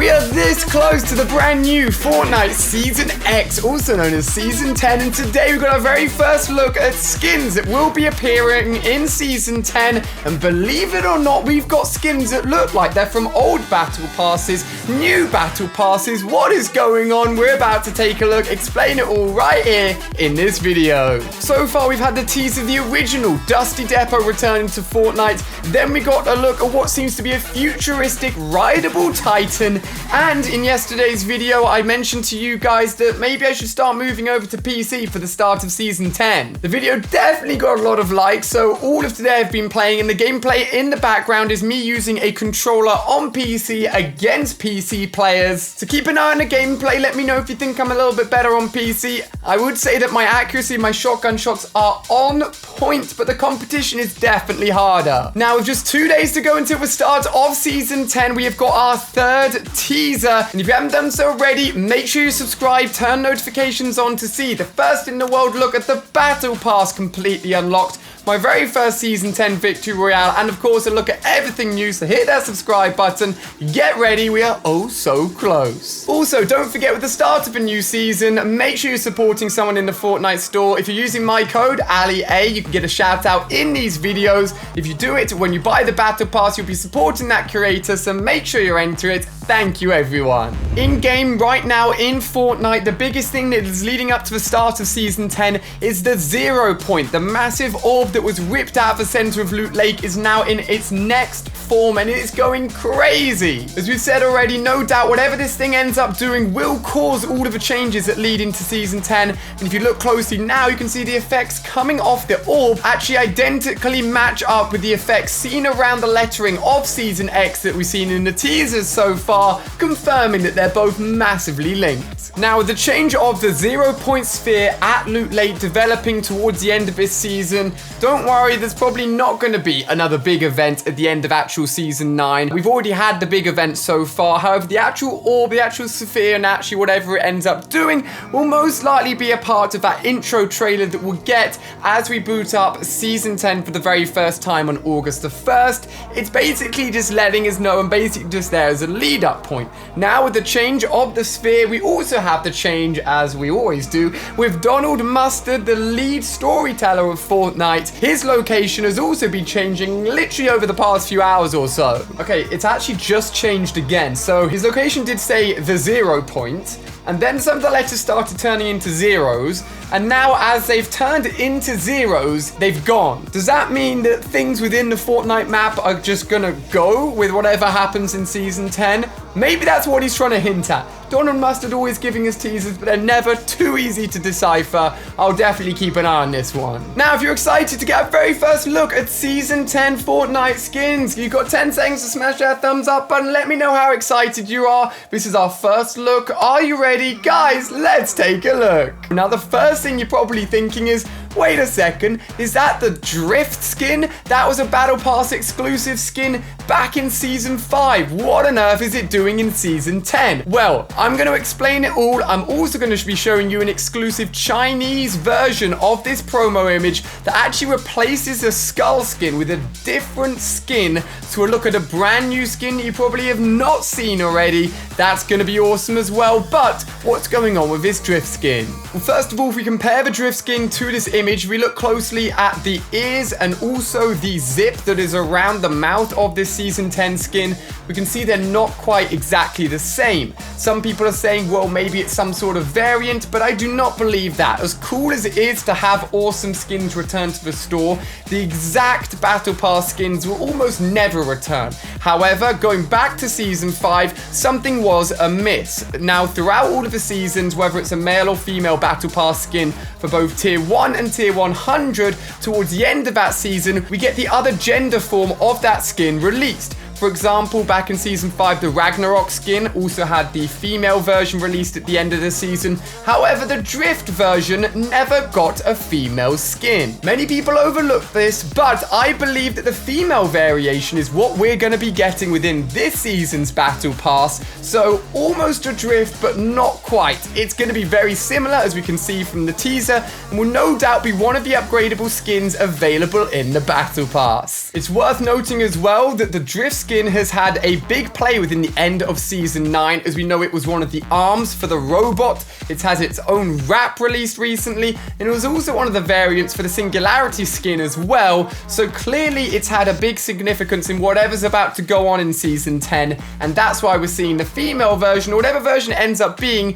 We are this close to the brand new Fortnite Season X, also known as Season 10, and today we've got our very first look at skins that will be appearing in Season 10, and believe it or not, we've got skins that look like they're from old battle passes, new battle passes. What is going on? We're about to take a look, explain it all right here in this video. So far, we've had the teaser of the original Dusty Depot returning to Fortnite, then we got a look at what seems to be a futuristic rideable Titan. And in yesterday's video, I mentioned to you guys that maybe I should start moving over to PC for the start of Season 10. The video definitely got a lot of likes, so all of today I've been playing, and the gameplay in the background is me using a controller on PC against PC players. So keep an eye on the gameplay, let me know if you think I'm a little bit better on PC. I would say that my accuracy, my shotgun shots are on point, but the competition is definitely harder. Now, with just 2 days to go until the start of Season 10, we have got our third teaser, and if you haven't done so already, make sure you subscribe, turn notifications on to see the first in the world look at the Battle Pass completely unlocked, my very first Season 10 Victory Royale, and of course a look at everything new, so hit that subscribe button, get ready, we are oh so close. Also, don't forget, with the start of a new season, make sure you're supporting someone in the Fortnite store. If you're using my code ALIA, you can get a shout out in these videos. If you do it when you buy the Battle Pass, you'll be supporting that creator, so make sure you enter it. Thank you, everyone. In-game right now in Fortnite, the biggest thing that is leading up to the start of Season 10 is the 0 point. The massive orb that was ripped out of the center of Loot Lake is now in its next form, and it is going crazy. As we've said already, no doubt whatever this thing ends up doing will cause all of the changes that lead into Season 10. And if you look closely now, you can see the effects coming off the orb actually identically match up with the effects seen around the lettering of Season X that we've seen in the teasers so far, confirming that they're both massively linked. Now, with the change of the 0 point sphere at Loot Lake developing towards the end of this season, don't worry, there's probably not going to be another big event at the end of actual Season 9. We've already had the big event so far. However, the actual orb, the actual sphere, and actually whatever it ends up doing will most likely be a part of that intro trailer that we'll get as we boot up Season 10 for the very first time on August the 1st. It's basically just letting us know and basically just there as a lead up point. Now, with the change of the sphere, we also have the change, as we always do, with Donald Mustard, the lead storyteller of Fortnite. His location has also been changing literally over the past few hours or so. Okay, it's actually just changed again. So his location did say the 0 point, and then some of the letters started turning into zeros, and now as they've turned into zeros, they've gone. Does that mean that things within the Fortnite map are just gonna go with whatever happens in Season 10? Maybe that's what he's trying to hint at. Donald Mustard always giving us teasers, but they're never too easy to decipher. I'll definitely keep an eye on this one. Now, if you're excited to get a very first look at Season 10 Fortnite skins, you've got 10 seconds to smash that thumbs up button. Let me know how excited you are. This is our first look. Are you ready? Guys, let's take a look. Now, the first thing you're probably thinking is, wait a second, is that the Drift skin? That was a Battle Pass exclusive skin back in Season 5. What on earth is it doing in Season 10? Well, I'm going to explain it all. I'm also going to be showing you an exclusive Chinese version of this promo image that actually replaces the skull skin with a different skin. So we'll look at a brand new skin that you probably have not seen already. That's going to be awesome as well. But what's going on with this Drift skin? Well, first of all, if we compare the Drift skin to this image, we look closely at the ears and also the zip that is around the mouth of this Season 10 skin. We can see they're not quite exactly the same. Some people are saying, well, maybe it's some sort of variant, but I do not believe that. As cool as it is to have awesome skins return to the store, the exact Battle Pass skins will almost never return. However, going back to Season 5, something was amiss. Now, throughout all of the seasons, whether it's a male or female Battle Pass skin for both Tier 1 and Tier 100, towards the end of that season, we get the other gender form of that skin released. For example, back in Season 5, the Ragnarok skin also had the female version released at the end of the season. However, the Drift version never got a female skin. Many people overlook this, but I believe that the female variation is what we're going to be getting within this season's Battle Pass. So almost a Drift, but not quite. It's going to be very similar, as we can see from the teaser, and will no doubt be one of the upgradable skins available in the Battle Pass. It's worth noting as well that the Drift skin skin has had a big play within the end of Season 9. As we know, it was one of the arms for the robot. It has its own wrap released recently, and it was also one of the variants for the Singularity skin as well. So clearly it's had a big significance in whatever's about to go on in Season 10, and that's why we're seeing the female version, or whatever version it ends up being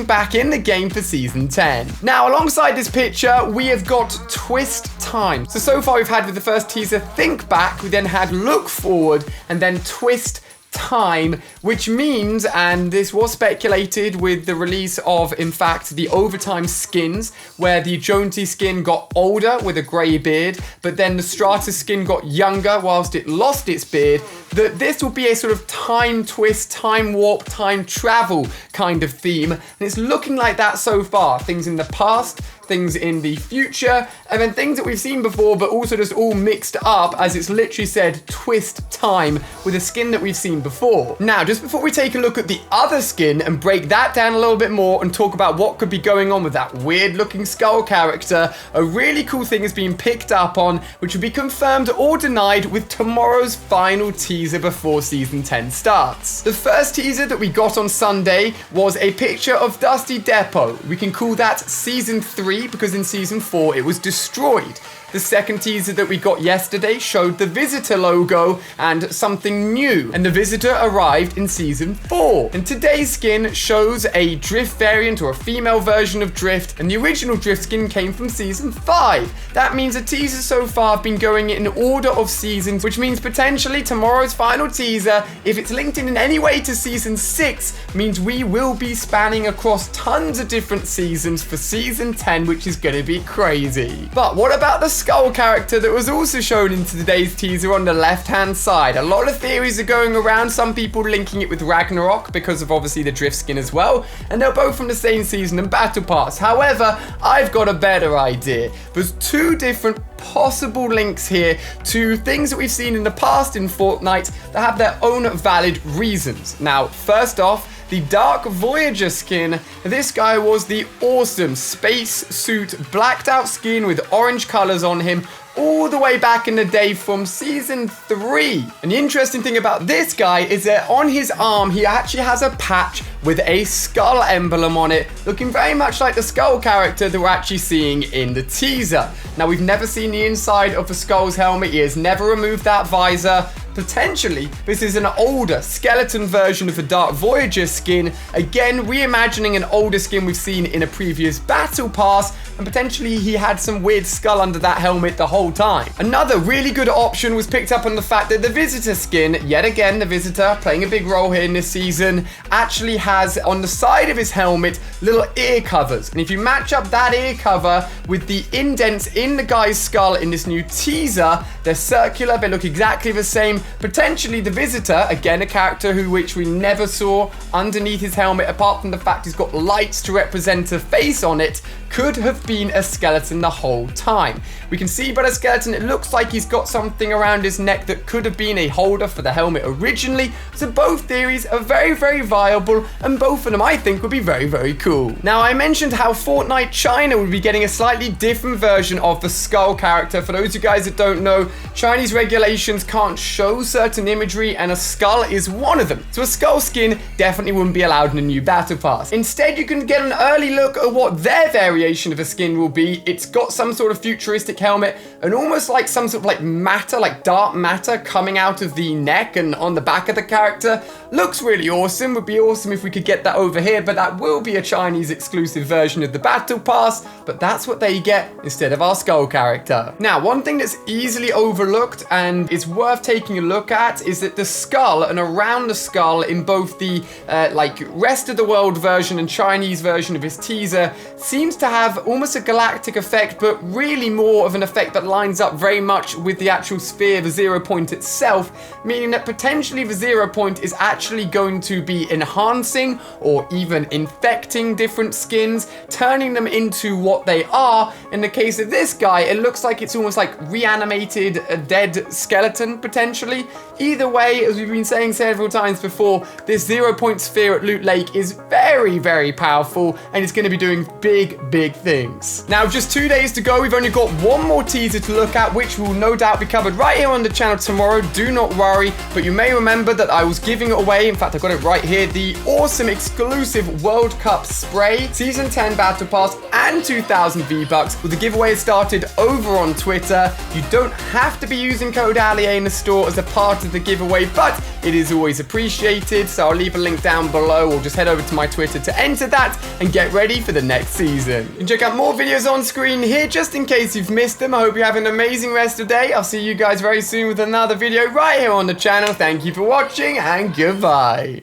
back in the game for Season 10. Now, alongside this picture, we have got Twist Time. So far we've had with the first teaser, Think Back, we then had Look Forward, and then Twist Time, which means, and this was speculated with the release of, in fact, the Overtime skins, where the Jonesy skin got older with a grey beard, but then the Strata skin got younger whilst it lost its beard, that this will be a sort of time twist, time warp, time travel kind of theme, and it's looking like that so far. Things in the past, things in the future, and then things that we've seen before, but also just all mixed up, as it's literally said Twist Time with a skin that we've seen before. Now, just before we take a look at the other skin and break that down a little bit more and talk about what could be going on with that weird looking skull character, a really cool thing is being picked up on, which will be confirmed or denied with tomorrow's final teaser before Season 10 starts. The first teaser that we got on Sunday was a picture of Dusty Depot. We can call that Season 3 because in Season 4 it was destroyed. The second teaser that we got yesterday showed the Visitor logo and something new, and the Visitor arrived in Season 4. And today's skin shows a Drift variant, or a female version of Drift, and the original Drift skin came from Season 5. That means the teasers so far have been going in order of seasons, which means potentially tomorrow's final teaser, if it's linked in any way to Season 6, means we will be spanning across tons of different seasons for Season 10, which is going to be crazy. But what about the skull character that was also shown in today's teaser on the left-hand side? A lot of theories are going around, some people linking it with Ragnarok because of obviously the Drift skin as well, and they're both from the same season and Battle Pass. However, I've got a better idea. There's two different possible links here to things that we've seen in the past in Fortnite that have their own valid reasons. Now, first off, the Dark Voyager skin. This guy was the awesome space suit, blacked out skin with orange colors on him, all the way back in the day from Season 3. And the interesting thing about this guy is that on his arm, he actually has a patch with a skull emblem on it, looking very much like the skull character that we're actually seeing in the teaser. Now, we've never seen the inside of the skull's helmet. He has never removed that visor. Potentially, this is an older skeleton version of the Dark Voyager skin, again reimagining an older skin we've seen in a previous Battle Pass, and potentially he had some weird skull under that helmet the whole time. Another really good option was picked up on the fact that the Visitor skin, yet again the Visitor playing a big role here in this season, actually has on the side of his helmet little ear covers, and if you match up that ear cover with the indents in the guy's skull in this new teaser, they're circular, they look exactly the same. Potentially the Visitor, again a character which we never saw underneath his helmet, apart from the fact he's got lights to represent a face on it, could have been a skeleton the whole time. We can see by the skeleton, it looks like he's got something around his neck that could have been a holder for the helmet originally. So both theories are very, very viable, and both of them I think would be very, very cool. Now, I mentioned how Fortnite China would be getting a slightly different version of the skull character. For those of you guys that don't know, Chinese regulations can't show certain imagery, and a skull is one of them. So a skull skin definitely wouldn't be allowed in a new Battle Pass. Instead, you can get an early look at what their variation of a skin will be. It's got some sort of futuristic helmet and almost like some sort of like matter, like dark matter coming out of the neck and on the back of the character. Looks really awesome. Would be awesome if we could get that over here, but that will be a Chinese exclusive version of the Battle Pass, but that's what they get instead of our skull character. Now, one thing that's easily overlooked and is worth taking a look at is that the skull and around the skull in both the like rest of the world version and Chinese version of his teaser seems to have almost a galactic effect, but really more of an effect that lines up very much with the actual sphere, the 0 point itself, meaning that potentially the 0 point is actually going to be enhancing or even infecting different skins, turning them into what they are. In the case of this guy, it looks like it's almost like reanimated, a dead skeleton potentially. Either way, as we've been saying several times before, this 0 point sphere at Loot Lake is very, very powerful, and it's going to be doing big things. Now, just 2 days to go. We've only got one more teaser to look at, which will no doubt be covered right here on the channel tomorrow. Do not worry, but you may remember that I was giving it away. In fact, I've got it right here. The awesome exclusive World Cup spray, Season 10 Battle Pass, and 2,000 V-Bucks. Well, the giveaway has started over on Twitter. You don't have to be using code ALIE in the store as a part of the giveaway, but it is always appreciated. So I'll leave a link down below, or just head over to my Twitter to enter that and get ready for the next season. You can check out more videos on screen here just in case you've missed them. I hope you have an amazing rest of the day. I'll see you guys very soon with another video right here on the channel. Thank you for watching, and goodbye.